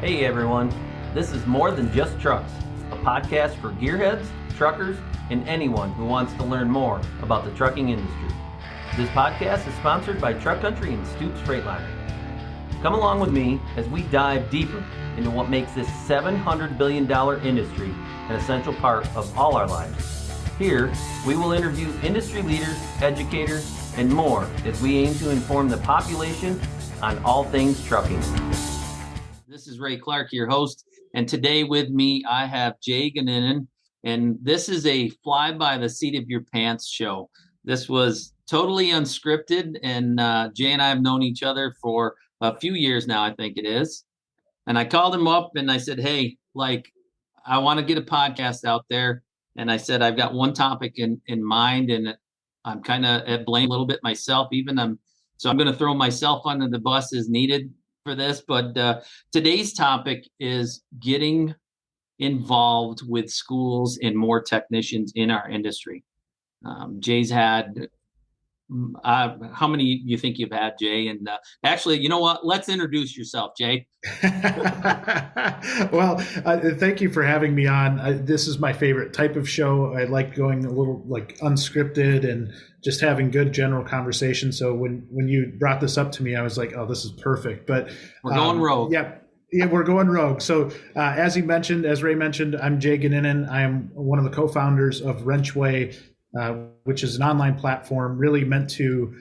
Hey everyone, this is More Than Just Trucks, a podcast for gearheads, truckers, and anyone who wants to learn more about the trucking industry. This podcast is sponsored by Truck Country and Stoops-Freightliner. Come along with me as we dive deeper into what makes this $700 billion industry an essential part of all our lives. Here, we will interview industry leaders, educators, and more as we aim to inform the population on all things trucking. This is Ray Clark, your host, and today with me I have Jay Goninen, and this is a fly by the seat of your pants show. This was totally unscripted, and Jay and I have known each other for a few years now, I think it is. And I called him up and I said, hey, I want to get a podcast out there. And I said, I've got one topic in mind, and I'm kind of at blame a little bit myself, so I'm going to throw myself under the bus as needed for this. But today's topic is getting involved with schools and more technicians in our industry. Jay's had, how many you think you've had, Jay? And actually, you know what? Let's introduce yourself, Jay. Well, thank you for having me on. This is my favorite type of show. I like going a little unscripted and just having good general conversation. So when you brought this up to me, I was like, oh, this is perfect. But we're going rogue. Yeah, we're going rogue. So as Ray mentioned, I'm Jay Goninen. I am one of the co-founders of WrenchWay, which is an online platform really meant to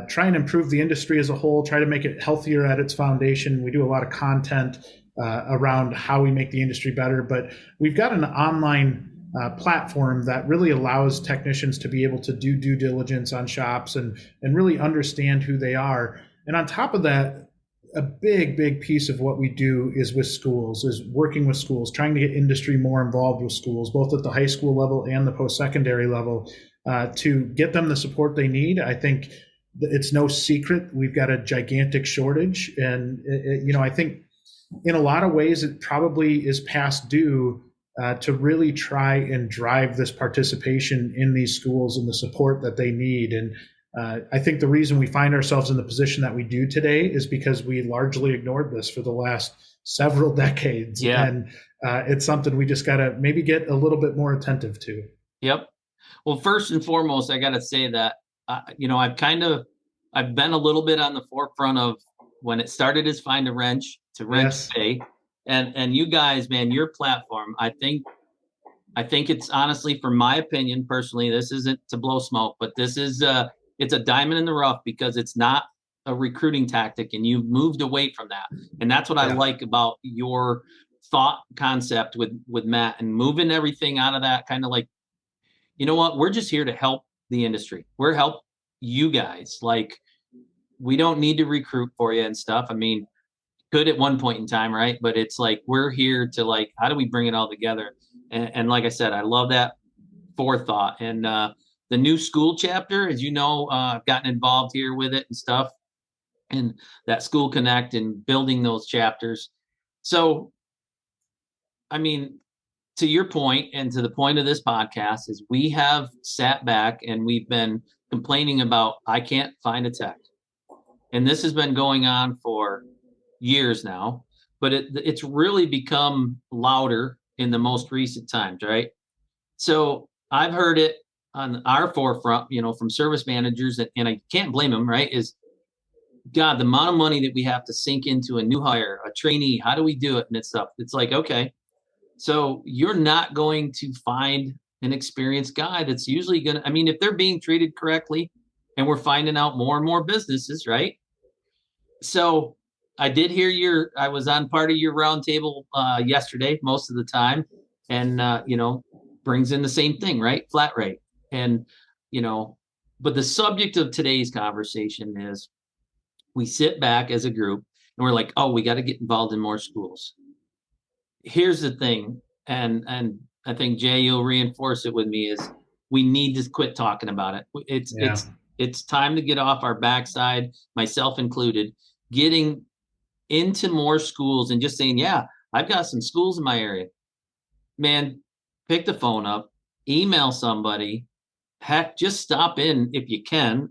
try and improve the industry as a whole, try to make it healthier at its foundation. We do a lot of content around how we make the industry better, but we've got an online platform that really allows technicians to be able to do due diligence on shops and really understand who they are. And on top of that, a big piece of what we do is working with schools, trying to get industry more involved with schools, both at the high school level and the post-secondary level, to get them the support they need. I think it's no secret we've got a gigantic shortage, and I think in a lot of ways it probably is past due to really try and drive this participation in these schools and the support that they need. And I think the reason we find ourselves in the position that we do today is because we largely ignored this for the last several decades. Yeah. And it's something we just got to maybe get a little bit more attentive to. Yep. Well, first and foremost, I got to say that, I've been a little bit on the forefront of when it started as Find a Wrench to WrenchWay. Yes. And you guys, man, your platform, I think it's honestly, from my opinion, personally, this isn't to blow smoke, but this is, it's a diamond in the rough because it's not a recruiting tactic, and you've moved away from that. And that's what I like about your thought concept with Matt, and moving everything out of that kind of like, you know what, we're just here to help the industry. We're help you guys. We don't need to recruit for you and stuff. I mean, could at one point in time, right? But it's like, we're here to how do we bring it all together? And like I said, I love that forethought. And the new school chapter, as you know, I've gotten involved here with it and stuff, and that School Connect and building those chapters. So, I mean, to your point and to the point of this podcast is we have sat back and we've been complaining about, I can't find a tech. And this has been going on for years now, but it's really become louder in the most recent times, right? So I've heard it on our forefront, from service managers, and I can't blame them, right? Is, God, the amount of money that we have to sink into a new hire, a trainee, how do we do it? And it's stuff. It's like, okay, so you're not going to find an experienced guy that's usually going to, if they're being treated correctly, and we're finding out more and more businesses, right? So I did hear I was on part of your roundtable yesterday, most of the time, and, brings in the same thing, right? Flat rate. And, but the subject of today's conversation is we sit back as a group and we're like, oh, we got to get involved in more schools. Here's the thing. And I think Jay, you'll reinforce it with me, is we need to quit talking about it. It's time to get off our backside, myself included, getting into more schools and just saying, yeah, I've got some schools in my area. Man, pick the phone up, email somebody, heck, just stop in if you can.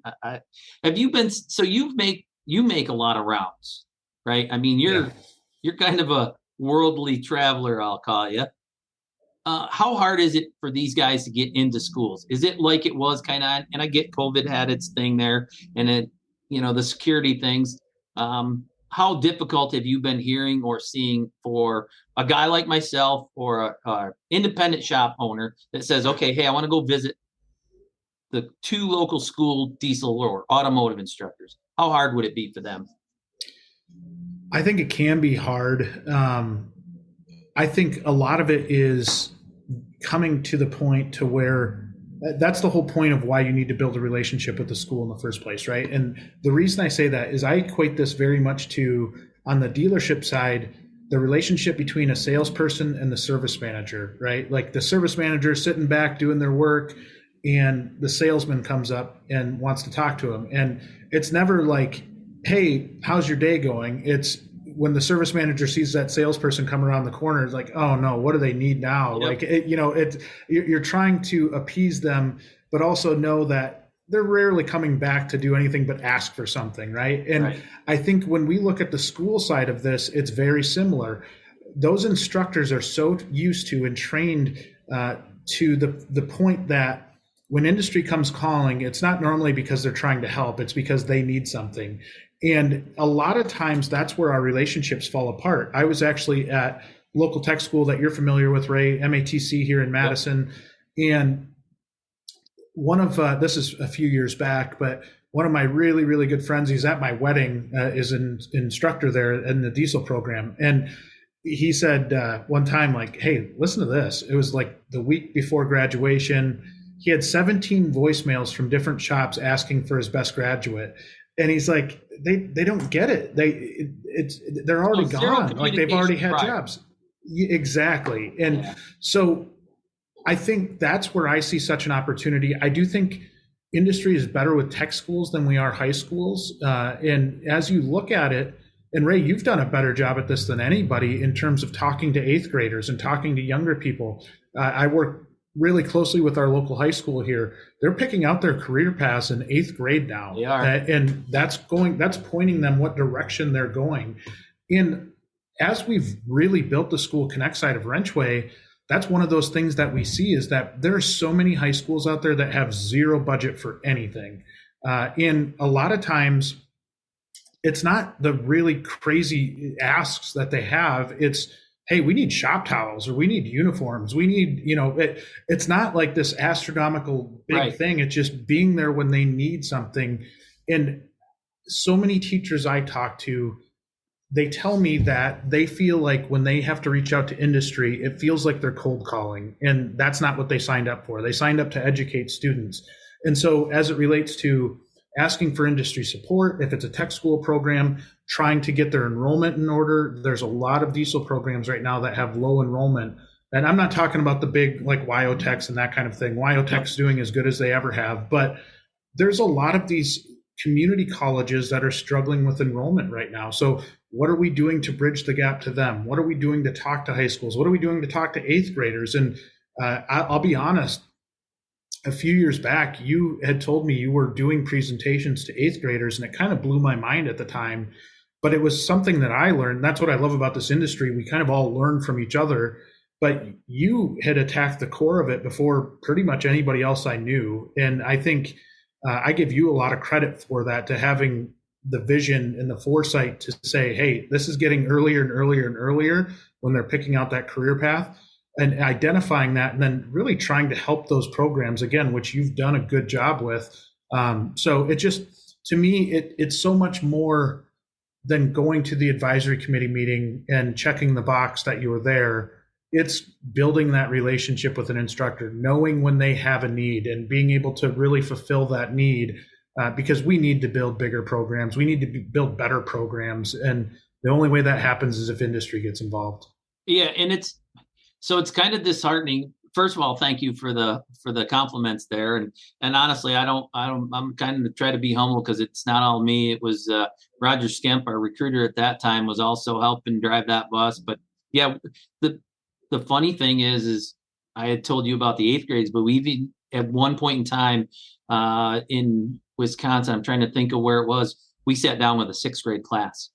Have you been, so you make a lot of rounds, right? I mean, you're kind of worldly traveler, I'll call you. How hard is it for these guys to get into schools? Is it like it was kind of, and I get COVID had its thing there and it, the security things. How difficult have you been hearing or seeing for a guy like myself or a independent shop owner that says, okay, hey, I want to go visit the 2 local school diesel or automotive instructors? How hard would it be for them? I think it can be hard. I think a lot of it is coming to the point to where that's the whole point of why you need to build a relationship with the school in the first place, right? And the reason I say that is I equate this very much to, on the dealership side, the relationship between a salesperson and the service manager, right? Like the service manager sitting back doing their work, and the salesman comes up and wants to talk to him. And it's never like, hey, how's your day going? It's when the service manager sees that salesperson come around the corner, it's like, oh no, what do they need now? Yep. Like, you're trying to appease them, but also know that they're rarely coming back to do anything but ask for something, right? And right. I think when we look at the school side of this, it's very similar. Those instructors are so used to and trained to the point that when industry comes calling, it's not normally because they're trying to help, it's because they need something. And a lot of times that's where our relationships fall apart. I was actually at local tech school that you're familiar with, Ray, MATC here in Madison. Yep. And one of, this is a few years back, but one of my really, really good friends, he's at my wedding, is an instructor there in the diesel program. And he said one time, like, hey, listen to this. It was like the week before graduation. He had 17 voicemails from different shops asking for his best graduate. And he's like, they don't get it. They're already gone. Like they've already had jobs. Exactly. And so I think that's where I see such an opportunity. I do think industry is better with tech schools than we are high schools. And as you look at it, and Ray, you've done a better job at this than anybody in terms of talking to 8th graders and talking to younger people. I work really closely with our local high school here. They're picking out their career paths in 8th grade now. They are. And that's pointing them what direction they're going. And as we've really built the School Connect side of WrenchWay, that's one of those things that we see is that there are so many high schools out there that have zero budget for anything. And a lot of times it's not the really crazy asks that they have. It's, hey, we need shop towels or we need uniforms. We need, it's not like this astronomical big thing. It's just being there when they need something. And so many teachers I talk to, they tell me that they feel like when they have to reach out to industry, it feels like they're cold calling. And that's not what they signed up for. They signed up to educate students. And so as it relates to asking for industry support, if it's a tech school program, trying to get their enrollment in order. There's a lot of diesel programs right now that have low enrollment. And I'm not talking about the big like WyoTechs and that kind of thing. WyoTech's doing as good as they ever have. But there's a lot of these community colleges that are struggling with enrollment right now. So what are we doing to bridge the gap to them? What are we doing to talk to high schools? What are we doing to talk to 8th graders? And I'll be honest, a few years back, you had told me you were doing presentations to 8th graders, and it kind of blew my mind at the time. But it was something that I learned. That's what I love about this industry. We kind of all learn from each other. But you had attacked the core of it before pretty much anybody else I knew. And I think I give you a lot of credit for that, to having the vision and the foresight to say, hey, this is getting earlier and earlier and earlier when they're picking out that career path. And identifying that and then really trying to help those programs, again, which you've done a good job with. So it just, to me, it's so much more than going to the advisory committee meeting and checking the box that you were there. It's building that relationship with an instructor, knowing when they have a need and being able to really fulfill that need, because we need to build bigger programs. We need to build better programs. And the only way that happens is if industry gets involved. Yeah, and it's kind of disheartening. First of all, thank you for the compliments there. And honestly, I'm kind of try to be humble because it's not all me. It was Roger Skemp, our recruiter at that time, was also helping drive that bus. But yeah, the funny thing is I had told you about the 8th grades, but we've at one point in time in Wisconsin, I'm trying to think of where it was, we sat down with a 6th grade class.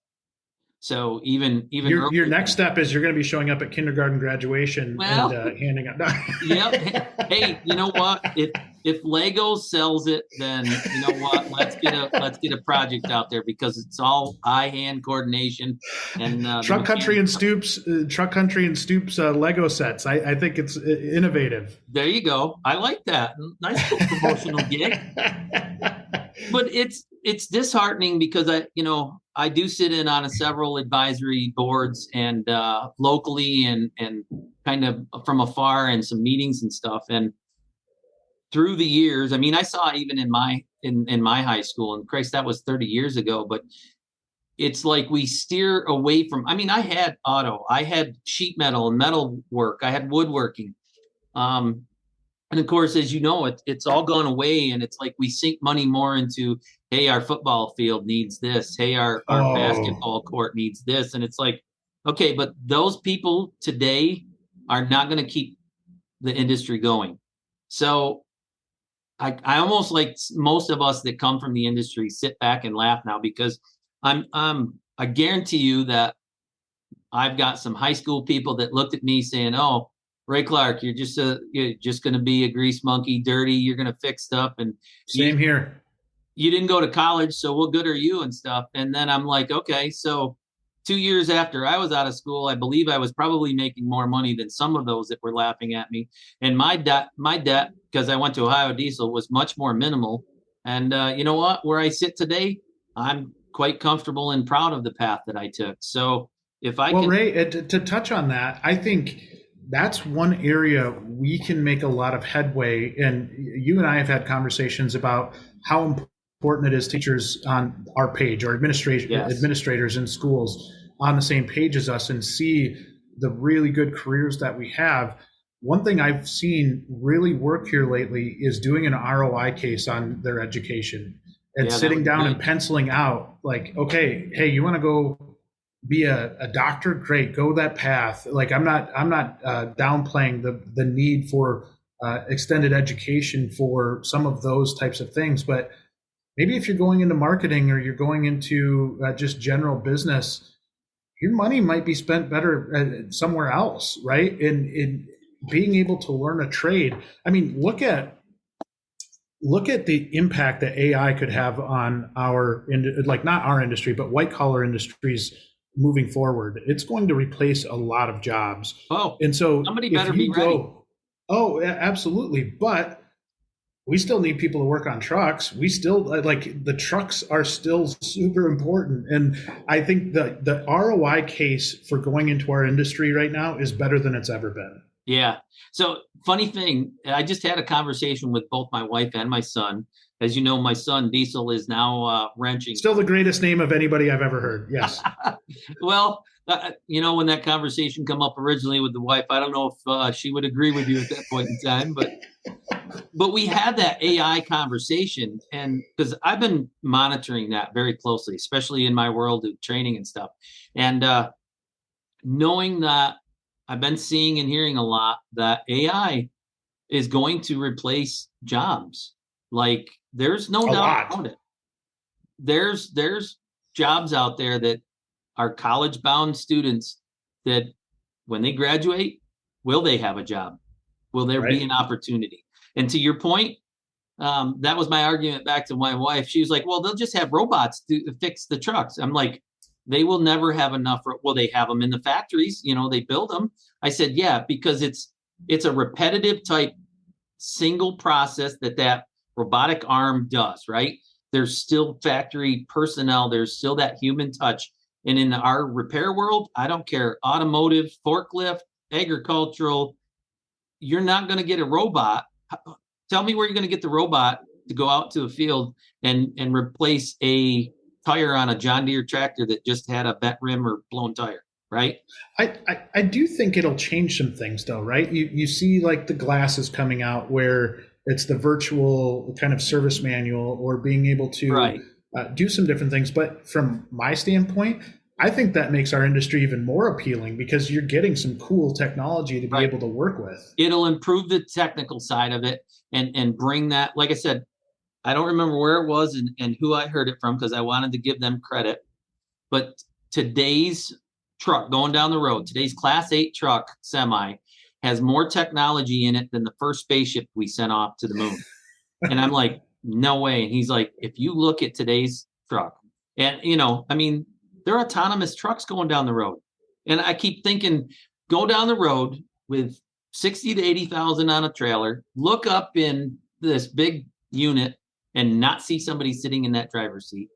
So even Your earlier next than, step is you're going to be showing up at kindergarten graduation and well, handing out. yep. Hey, you know what? If Lego sells it, then you know what? Let's get a project out there because it's all eye hand coordination and the mechanics. Truck Country and Stoops Lego sets. I think it's innovative. There you go. I like that. Nice little promotional gig. But it's disheartening because I do sit in on several advisory boards and locally and kind of from afar and some meetings and stuff. And through the years, I mean, I saw even in my high school, and Christ, that was 30 years ago, but it's like we steer away from. I mean, I had auto, I had sheet metal and metal work, I had woodworking. Um, and of course, as you know, it's all gone away, and it's like we sink money more into, hey, our football field needs this, hey, our Oh, basketball court needs this, and it's like, okay, but those people today are not going to keep the industry going. So I almost like most of us that come from the industry sit back and laugh now because I guarantee you that I've got some high school people that looked at me saying, "Oh, Ray Clark, you're just going to be a grease monkey, dirty. You're going to fix stuff, and you same here. you didn't go to college, so what good are you and stuff?" And then I'm like, okay, so 2 years after I was out of school, I believe I was probably making more money than some of those that were laughing at me. And my debt, because I went to Ohio Diesel, was much more minimal. And you know what? Where I sit today, I'm quite comfortable and proud of the path that I took. So if I Well, can, Ray, to touch on that, I think that's one area we can make a lot of headway. And you and I have had conversations about how important it is teachers on our page or yes, administrators in schools on the same page as us and see the really good careers that we have. One thing I've seen really work here lately is doing an ROI case on their education and yeah, that sitting would be down and good. penciling out like, okay, hey, you want to go be a doctor? Great, go that path. Like I'm not downplaying the need for extended education for some of those types of things, but maybe if you're going into marketing or you're going into just general business, your money might be spent better somewhere else, right? In being able to learn a trade. I mean, look at the impact that AI could have on our like not our industry, but white collar industries moving forward. It's going to replace a lot of jobs. Oh, And so somebody if better be you ready. go, oh, absolutely. But we still need people to work on trucks. We still like the trucks are still super important. And I think the ROI case for going into our industry right now is better than it's ever been. Yeah. So funny thing, I just had a conversation with both my wife and my son. As you know, my son Diesel is now wrenching. Still the greatest name of anybody I've ever heard. Yes. Well, when that conversation come up originally with the wife, I don't know if she would agree with you at that point in time, but we had that AI conversation, and because I've been monitoring that very closely, especially in my world of training and stuff, and knowing that I've been seeing and hearing a lot that AI is going to replace jobs. Like there's no A doubt lot. about it. There's jobs out there that are college bound students that when they graduate, will they have a job? Will there be Right. an opportunity? And to your point, that was my argument back to my wife. She was like, well, they'll just have robots to fix the trucks. I'm like, they will never have enough. Well, they have them in the factories, they build them. I said, yeah, because it's a repetitive type single process that robotic arm does, right? There's still factory personnel, there's still that human touch. And in our repair world, I don't care, automotive, forklift, agricultural, you're not going to get a robot. Tell me where you're going to get the robot to go out to the field and replace a tire on a John Deere tractor that just had a bent rim or blown tire, right? I do think it'll change some things though, right? You see like the glasses coming out where it's the virtual kind of service manual or being able to Right. do some different things. But from my standpoint, I think that makes our industry even more appealing because you're getting some cool technology to be Right. able to work with. It'll improve the technical side of it and bring that, like I said, I don't remember where it was and who I heard it from because I wanted to give them credit. But today's truck going down the road, today's Class 8 truck semi has more technology in it than the first spaceship we sent off to the moon. And I'm like, no way. And he's like, if you look at today's truck, and I mean, there are autonomous trucks going down the road. And I keep thinking, go down the road with 60 to 80,000 on a trailer, look up in this big unit and not see somebody sitting in that driver's seat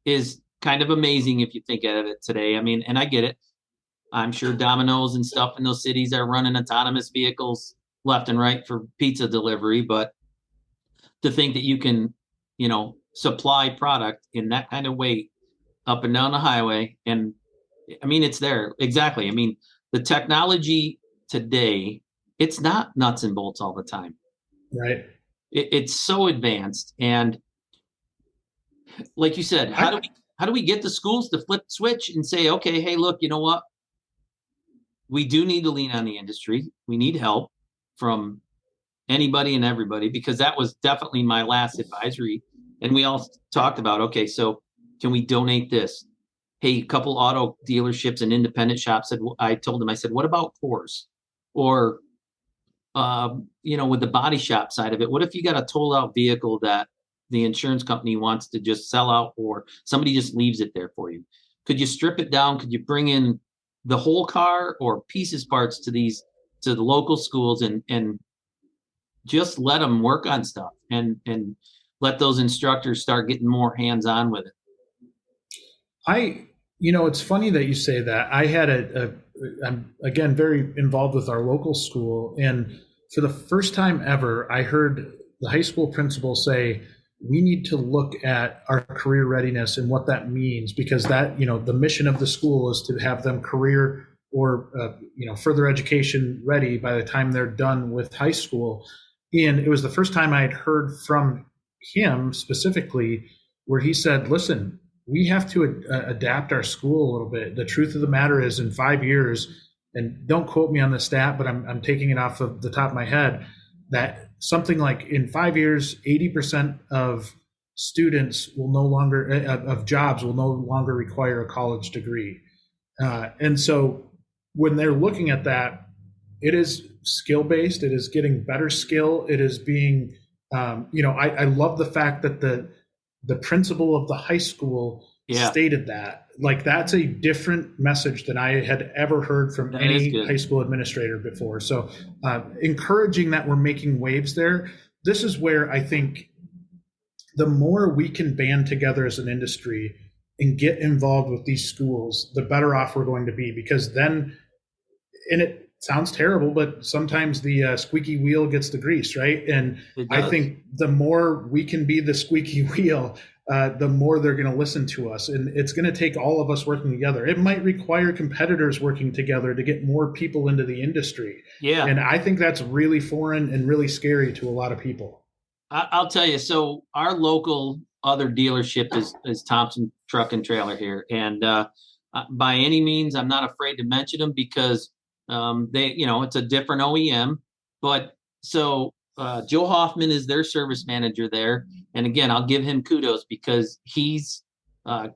is kind of amazing if you think of it today. I mean, and I get it. I'm sure Domino's and stuff in those cities are running autonomous vehicles left and right for pizza delivery, but to think that you can, supply product in that kind of weight up and down the highway. And I mean, it's there. Exactly. I mean, the technology today, it's not nuts and bolts all the time. Right. It's so advanced. And like you said, how do we get the schools to flip the switch and say, okay, hey, look, you know what? We do need to lean on the industry. We need help from anybody and everybody, because that was definitely my last advisory. And we all talked about, okay, so can we donate this? Hey, a couple auto dealerships and independent shops said, I told them, I said, what about cores? Or, with the body shop side of it, what if you got a tolled out vehicle that the insurance company wants to just sell out, or somebody just leaves it there for you? Could you strip it down? Could you bring in the whole car or pieces parts to the local schools and just let them work on stuff and let those instructors start getting more hands-on with it? It's funny that you say that. I had I'm again very involved with our local school, and for the first time ever, I heard the high school principal say, we need to look at our career readiness and what that means, because that, the mission of the school is to have them career or, further education ready by the time they're done with high school. And it was the first time I had heard from him specifically where he said, listen, we have to adapt our school a little bit. The truth of the matter is, in 5 years, and don't quote me on the stat, but I'm taking it off of the top of my head, that something like in 5 years, 80% of students will no longer, of jobs will no longer require a college degree. And so when they're looking at that, it is skill-based. It is getting better skill. It is being, I love the fact that the principal of the high school stated that. Like, that's a different message than I had ever heard from any high school administrator before. So encouraging that we're making waves there. This is where I think the more we can band together as an industry and get involved with these schools, the better off we're going to be, because then, and it sounds terrible, but sometimes the squeaky wheel gets the grease, right? And I think the more we can be the squeaky wheel, the more they're going to listen to us. And it's going to take all of us working together. It might require competitors working together to get more people into the industry. Yeah. And I think that's really foreign and really scary to a lot of people. I'll tell you, so our local other dealership is Thompson Truck and Trailer here. And by any means, I'm not afraid to mention them, because it's a different OEM. But so Joe Hoffman is their service manager there. And again, I'll give him kudos, because he's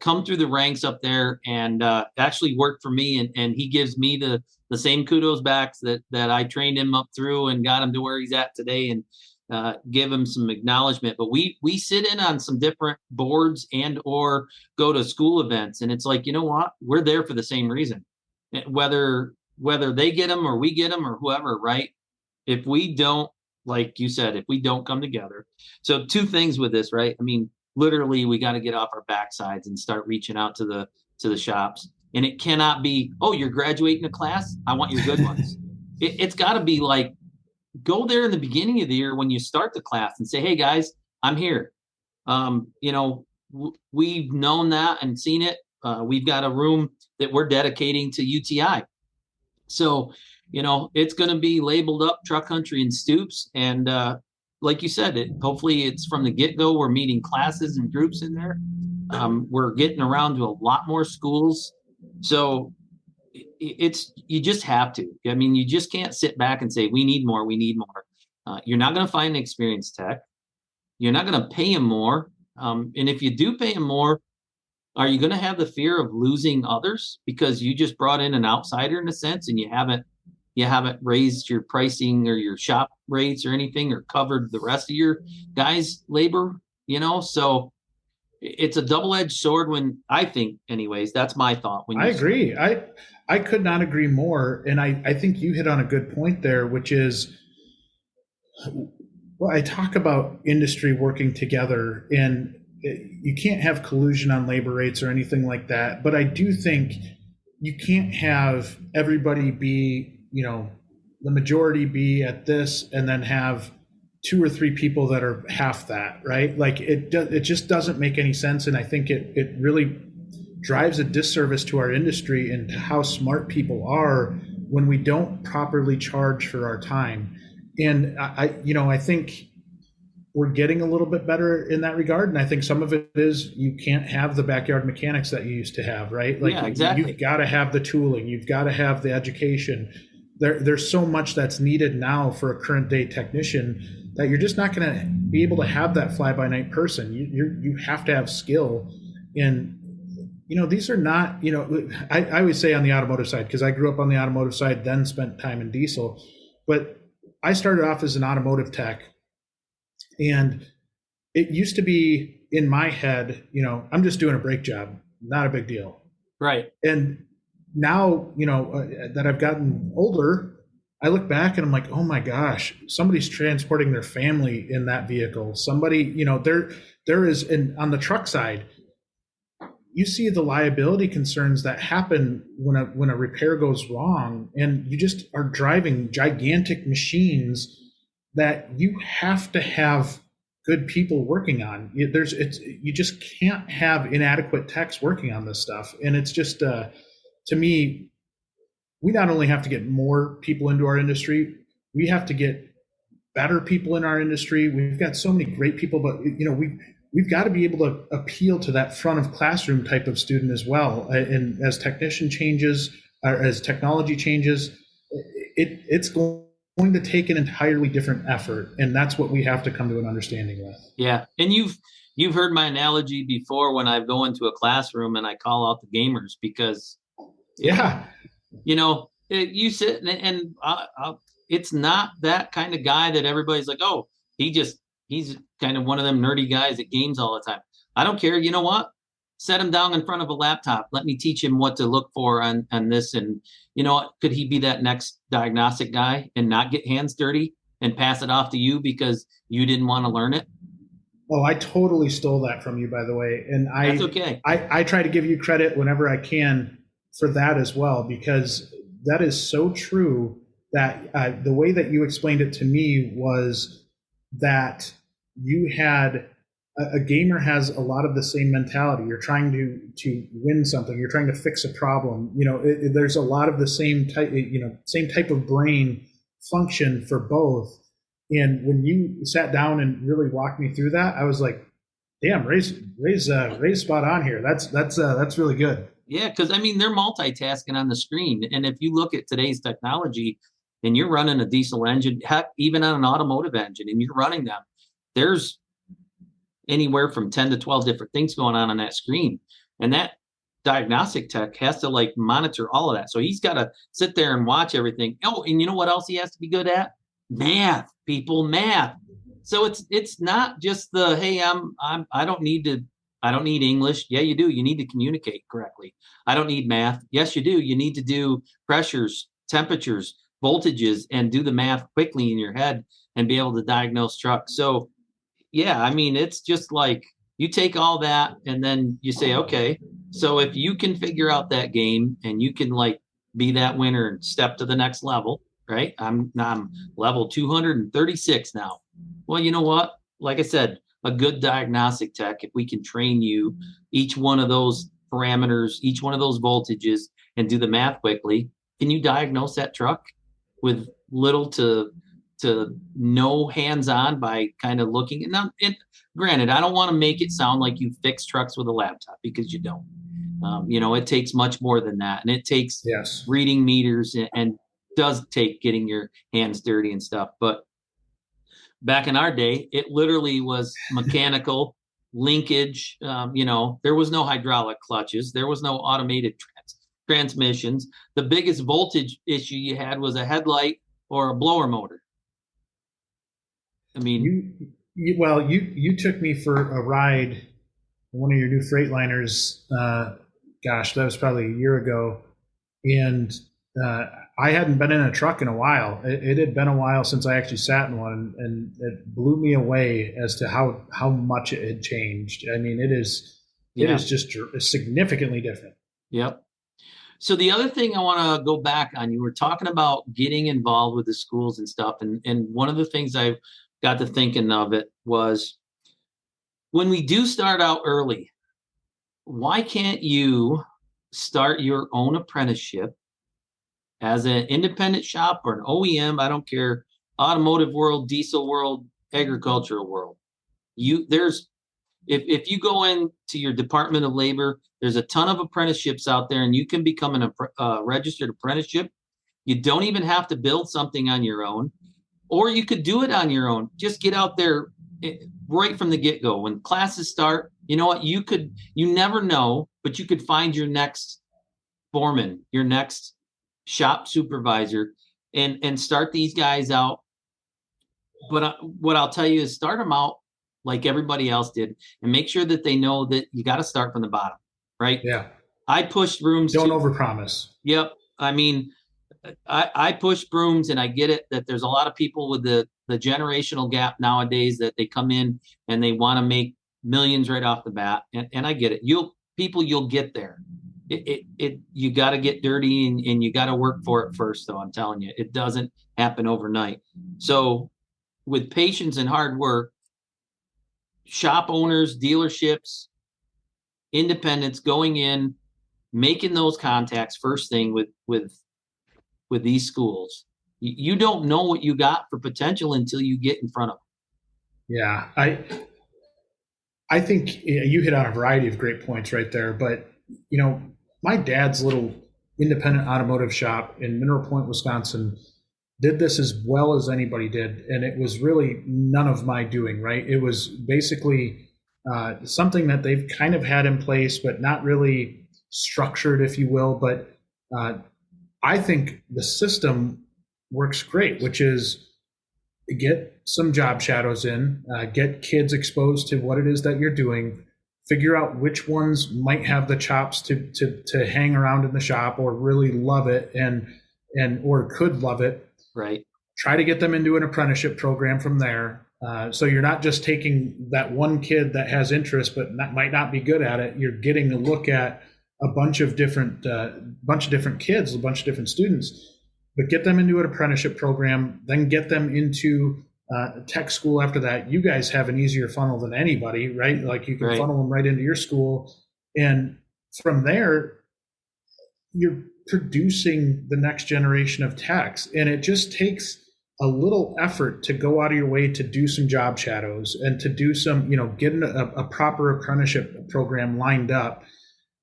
come through the ranks up there and actually worked for me. And he gives me the same kudos back that I trained him up through and got him to where he's at today, and give him some acknowledgement. But we sit in on some different boards and or go to school events. And it's like, you know what? We're there for the same reason. Whether they get them or we get them or whoever, right? If we don't, like you said, if we don't come together. So two things with this, right? I mean, literally, we got to get off our backsides and start reaching out to the shops. And it cannot be, oh, you're graduating a class, I want your good ones. It's got to be like, go there in the beginning of the year when you start the class and say, hey guys, I'm here. We've known that and seen it. We've got a room that we're dedicating to UTI. So, it's going to be labeled up Truck Country and Stoops. And like you said, hopefully it's from the get-go. We're meeting classes and groups in there. We're getting around to a lot more schools. So you just have to. I mean, you just can't sit back and say, we need more. You're not going to find an experienced tech. You're not going to pay them more. And if you do pay them more, are you going to have the fear of losing others because you just brought in an outsider in a sense, and you haven't raised your pricing or your shop rates or anything, or covered the rest of your guys' labor, So it's a double-edged sword, when I think, anyways, that's my thought. I agree. I could not agree more. And I think you hit on a good point there, which is, well, I talk about industry working together, and you can't have collusion on labor rates or anything like that. But I do think you can't have everybody be, the majority be at this and then have two or three people that are half that, right? Like it just doesn't make any sense. And I think it really drives a disservice to our industry and to how smart people are when we don't properly charge for our time. And I think we're getting a little bit better in that regard. And I think some of it is you can't have the backyard mechanics that you used to have, right? Like, yeah, exactly. You've got to have the tooling, you've got to have the education. There's so much that's needed now for a current day technician that you're just not going to be able to have that fly by night person. You have to have skill. And these are not, I always say on the automotive side, because I grew up on the automotive side, then spent time in diesel, but I started off as an automotive tech, and it used to be in my head, I'm just doing a brake job, not a big deal. Right. And now, that I've gotten older, I look back and I'm like, oh my gosh, somebody's transporting their family in that vehicle. Somebody, there is, on the truck side, you see the liability concerns that happen when a repair goes wrong, and you just are driving gigantic machines that you have to have good people working on. You just can't have inadequate techs working on this stuff. And it's just, to me, we not only have to get more people into our industry, we have to get better people in our industry. We've got so many great people, but we've got to be able to appeal to that front of classroom type of student as well. And as technician changes, or as technology changes, it's going to take an entirely different effort. And that's what we have to come to an understanding with. Yeah. And you've heard my analogy before when I go into a classroom and I call out the gamers, because you sit and it's not that kind of guy that everybody's like, oh, he's kind of one of them nerdy guys that games all the time. I don't care. You know what? Set him down in front of a laptop. Let me teach him what to look for on this. And could he be that next diagnostic guy and not get hands dirty and pass it off to you because you didn't want to learn it? Oh, I totally stole that from you, by the way. And that's okay. I try to give you credit whenever I can for that as well, because that is so true. That the way that you explained it to me was that you had a gamer has a lot of the same mentality. You're trying to win something. You're trying to fix a problem. There's a lot of the same type of brain function for both. And when you sat down and really walked me through that, I was like, damn, Ray's spot on here. That's really good. Yeah, because they're multitasking on the screen. And if you look at today's technology and you're running a diesel engine, heck, even on an automotive engine, and you're running them, there's anywhere from 10 to 12 different things going on that screen. And that diagnostic tech has to monitor all of that. So he's got to sit there and watch everything. Oh, and you know what else he has to be good at? Math, math. So it's not just the, hey, I don't need English. Yeah, you do. You need to communicate correctly. I don't need math. Yes, you do. You need to do pressures, temperatures, voltages, and do the math quickly in your head and be able to diagnose trucks. So, yeah, it's just like you take all that and then you say, okay, so if you can figure out that game and you can be that winner and step to the next level, right? I'm level 236 now. Well, you know what? Like I said, a good diagnostic tech, if we can train you each one of those parameters, each one of those voltages, and do the math quickly, can you diagnose that truck with little to no hands-on by kind of looking? And granted, I don't want to make it sound like you fix trucks with a laptop, because you don't. It takes much more than that, and it takes reading meters and does take getting your hands dirty and stuff. But back in our day, it literally was mechanical linkage. There was no hydraulic clutches. There was no automated transmissions. The biggest voltage issue you had was a headlight or a blower motor. I mean, you took me for a ride in one of your new Freightliners. Gosh, that was probably a year ago, and I hadn't been in a truck in a while. It had been a while since I actually sat in one, and it blew me away as to how much it had changed. I mean, it is just significantly different. Yep. So the other thing I want to go back on, you were talking about getting involved with the schools and stuff, and one of the things I got to thinking of it was, when we do start out early, why can't you start your own apprenticeship as an independent shop or an OEM? I don't care, automotive world, diesel world, agricultural world. If you go into your Department of Labor, there's a ton of apprenticeships out there, and you can become a registered apprenticeship. You don't even have to build something on your own, or you could do it on your own. Just get out there right from the get-go. When classes start, you know what? You never know, but you could find your next foreman, your next shop supervisor, and start these guys out. But what I'll tell you is, start them out like everybody else did, and make sure that they know that you got to start from the bottom, right? Yeah. I pushed brooms. Don't overpromise. Yep. I mean, I push brooms, and I get it that there's a lot of people with the generational gap nowadays that they come in and they want to make millions right off the bat. And I get it. You'll get there. You got to get dirty, and you got to work for it first, though. I'm telling you, it doesn't happen overnight. So with patience and hard work, shop owners, dealerships, independents going in, making those contacts first thing with these schools. You don't know what you got for potential until you get in front of them. Yeah, I think you hit on a variety of great points right there. But my dad's little independent automotive shop in Mineral Point, Wisconsin, did this as well as anybody did, and it was really none of my doing. Right? It was basically something that they've kind of had in place, but not really structured, if you will. But I think the system works great, which is get some job shadows in, get kids exposed to what it is that you're doing, figure out which ones might have the chops to hang around in the shop or really love it and or could love it. Right. Try to get them into an apprenticeship program from there. So you're not just taking that one kid that has interest but might not be good at it. You're getting a look at a bunch of different kids, a bunch of different students. But get them into an apprenticeship program, then get them into tech school after that. You guys have an easier funnel than anybody, right? Like you can funnel them right into your school. And from there, you're producing the next generation of techs. And it just takes a little effort to go out of your way to do some job shadows and to do some, get a proper apprenticeship program lined up.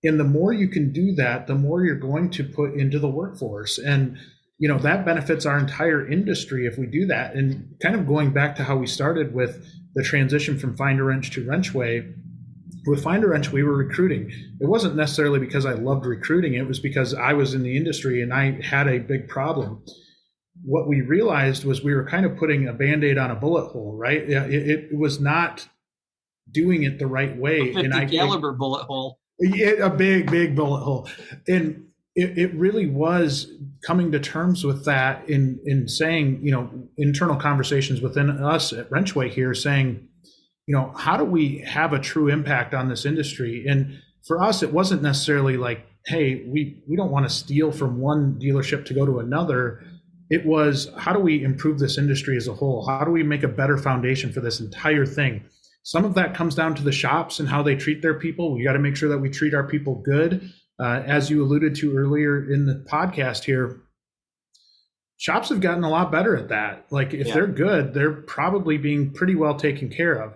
And the more you can do that, the more you're going to put into the workforce. And that benefits our entire industry if we do that. And kind of going back to how we started with the transition from Find a Wrench to WrenchWay, with Find a Wrench, we were recruiting. It wasn't necessarily because I loved recruiting. It was because I was in the industry and I had a big problem. What we realized was we were kind of putting a Band-Aid on a bullet hole, right? It was not doing it the right way. A 50 caliber bullet hole. A big bullet hole. And it really was coming to terms with that in saying, internal conversations within us at WrenchWay here saying, how do we have a true impact on this industry? And for us, it wasn't necessarily like, hey, we don't want to steal from one dealership to go to another. It was, how do we improve this industry as a whole? How do we make a better foundation for this entire thing? Some of that comes down to the shops and how they treat their people. We got to make sure that we treat our people good. As you alluded to earlier in the podcast here, shops have gotten a lot better at that. Like if they're good, they're probably being pretty well taken care of.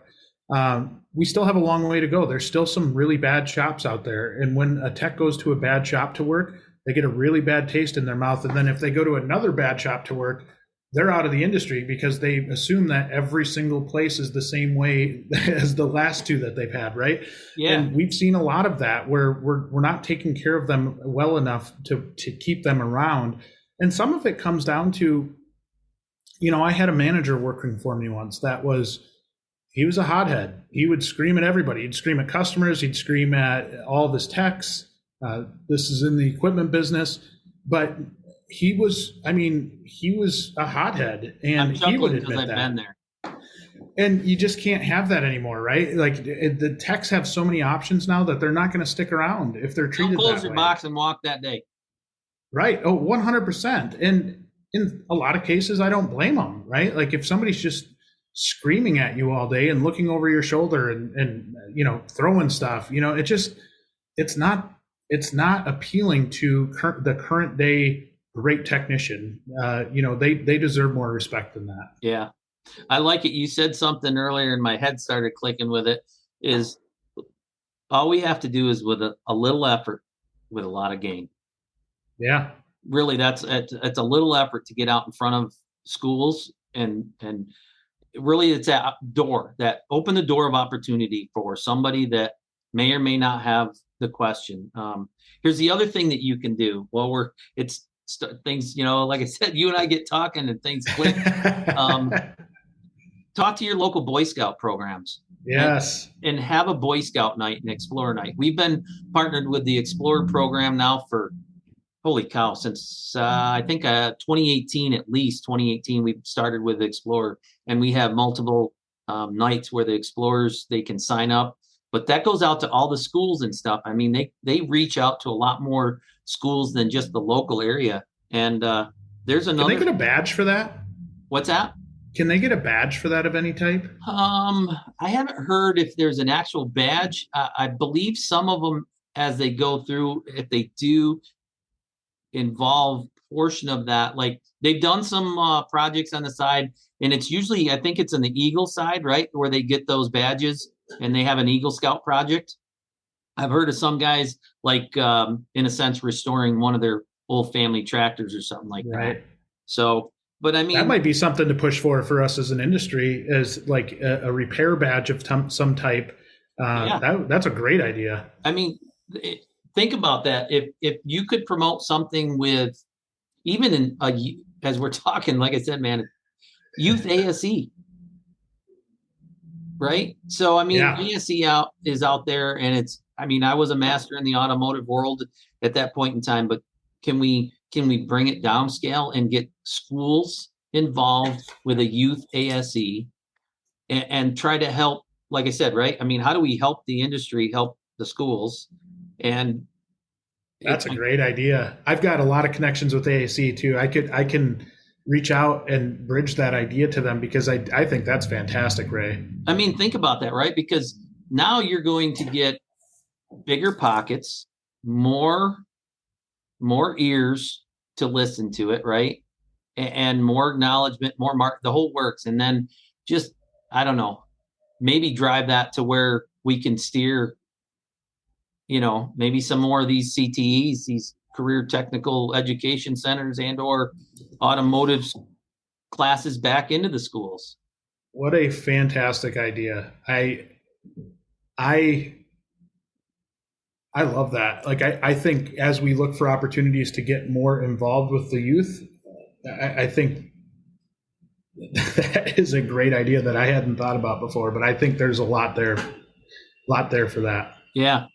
We still have a long way to go. There's still some really bad shops out there. And when a tech goes to a bad shop to work, they get a really bad taste in their mouth. And then if they go to another bad shop to work, they're out of the industry because they assume that every single place is the same way as the last two that they've had, right? Yeah. And we've seen a lot of that where we're not taking care of them well enough to keep them around. And some of it comes down to, I had a manager working for me once he was a hothead. He would scream at everybody. He'd scream at customers. He'd scream at all of his techs. This is in the equipment business, but he was a hothead, and he would admit I've that. been there. And you just can't have that anymore, right? Like the techs have so many options now that they're not going to stick around if they're treated that way. They'll close your box and walk that day. Right. Oh, 100%. And in a lot of cases, I don't blame them, right? Like if somebody's just screaming at you all day and looking over your shoulder and throwing stuff, it's not appealing to the current day great technician. They deserve more respect than that. Yeah. I like it. You said something earlier and my head started clicking with it, is all we have to do is with a little effort with a lot of gain. Yeah. Really, it's a little effort to get out in front of schools and really it's that open the door of opportunity for somebody that may or may not have the question. Here's the other thing that you can do. Well, things, like I said, you and I get talking and things click. Talk to your local Boy Scout programs. Yes. And have a Boy Scout night and Explorer night. We've been partnered with the Explorer program now for, holy cow, since I think 2018, at least 2018, we started with Explorer, and we have multiple nights where the Explorers, they can sign up, but that goes out to all the schools and stuff. I mean, they reach out to a lot more schools than just the local area. And there's another. Can they get a badge for that? What's that? Can they get a badge for that of any type? I haven't heard if there's an actual badge. I believe some of them, as they go through, if they do involve portion of that, like they've done some projects on the side, and it's usually, I think it's on the Eagle side, right, where they get those badges and they have an Eagle Scout project. I've heard of some guys, like in a sense, restoring one of their old family tractors or something like that. So, but I mean, that might be something to push for us as an industry, as like a repair badge of some type. That's a great idea. I mean, think about that. If you could promote something with, even as we're talking, like I said, man, youth ASE, right? So I mean, ASE is out there, and I was a master in the automotive world at that point in time, but can we bring it downscale and get schools involved with a youth ASE and try to help, like I said, right? I mean, how do we help the industry, help the schools? And that's a great idea. I've got a lot of connections with ASE too. I can reach out and bridge that idea to them, because I think that's fantastic, Ray. I mean, think about that, right? Because now you're going to get bigger pockets, more ears to listen to it, right? And more acknowledgement, the whole works. And then just, I don't know, maybe drive that to where we can steer, maybe some more of these CTEs, these career technical education centers and or automotive classes back into the schools. What a fantastic idea. I love that. Like, I think as we look for opportunities to get more involved with the youth, I think that is a great idea that I hadn't thought about before, but I think there's a lot there for that. Yeah.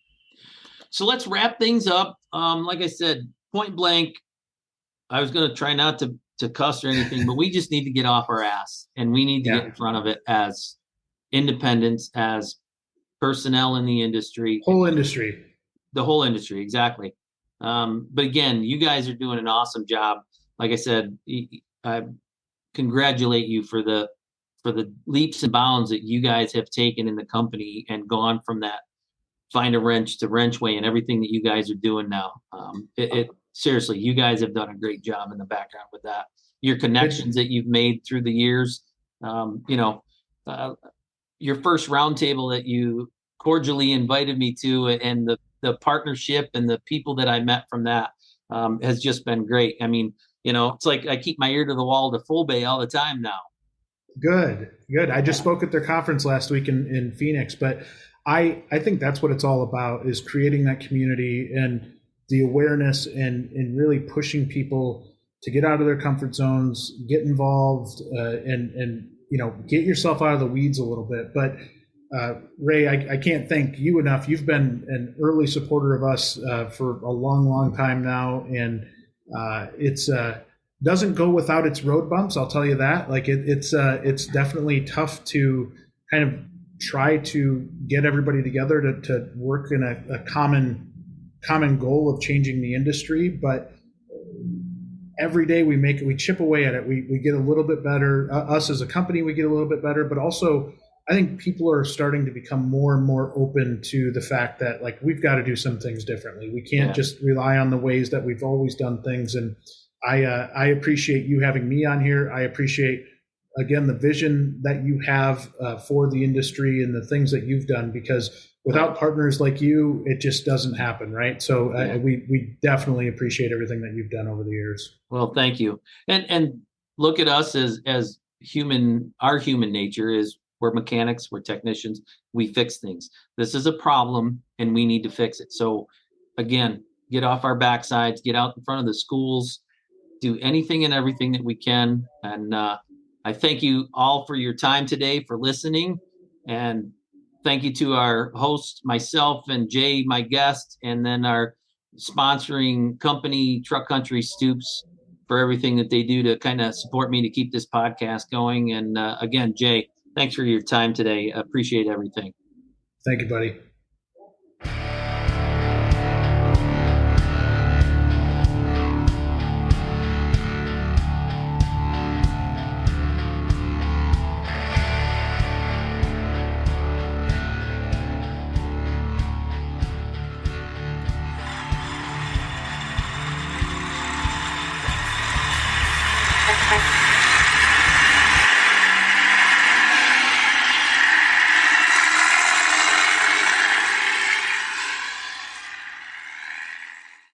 So let's wrap things up. Like I said, point blank, I was going to try not to cuss or anything, but we just need to get off our ass, and we need to get in front of it as independents, as personnel in the industry. The whole industry, exactly. But again, you guys are doing an awesome job. Like I said, I congratulate you for the leaps and bounds that you guys have taken in the company and gone from that Find a Wrench to WrenchWay and everything that you guys are doing now. Seriously, you guys have done a great job in the background with that. Your connections that you've made through the years, your first roundtable that you cordially invited me to, and the partnership and the people that I met from that has just been great. I mean, It's like I keep my ear to the wall to Full Bay all the time now. Good. I just spoke at their conference last week in Phoenix, but I think that's what it's all about, is creating that community and the awareness and really pushing people to get out of their comfort zones, get involved, and get yourself out of the weeds a little bit. But Ray, I can't thank you enough. You've been an early supporter of us for a long time now, and it's doesn't go without its road bumps. I'll tell you that. Like it's definitely tough to kind of try to get everybody together to work in a common goal of changing the industry, but every day we chip away at it. We get a little bit better. Us as a company, we get a little bit better, but also I think people are starting to become more and more open to the fact that like we've got to do some things differently. We can't just rely on the ways that we've always done things. And I appreciate you having me on here. I appreciate, again, the vision that you have for the industry and the things that you've done, because without partners like you, it just doesn't happen, right? So we definitely appreciate everything that you've done over the years. Well, thank you. And look at us as human. Our human nature is we're mechanics, we're technicians, we fix things. This is a problem and we need to fix it. So again, get off our backsides, get out in front of the schools, do anything and everything that we can. And I thank you all for your time today, for listening. And thank you to our host, myself and Jay, my guest, and then our sponsoring company, Truck Country Stoops, for everything that they do to kind of support me to keep this podcast going. And again, Jay, thanks for your time today. I appreciate everything. Thank you, buddy. Bye.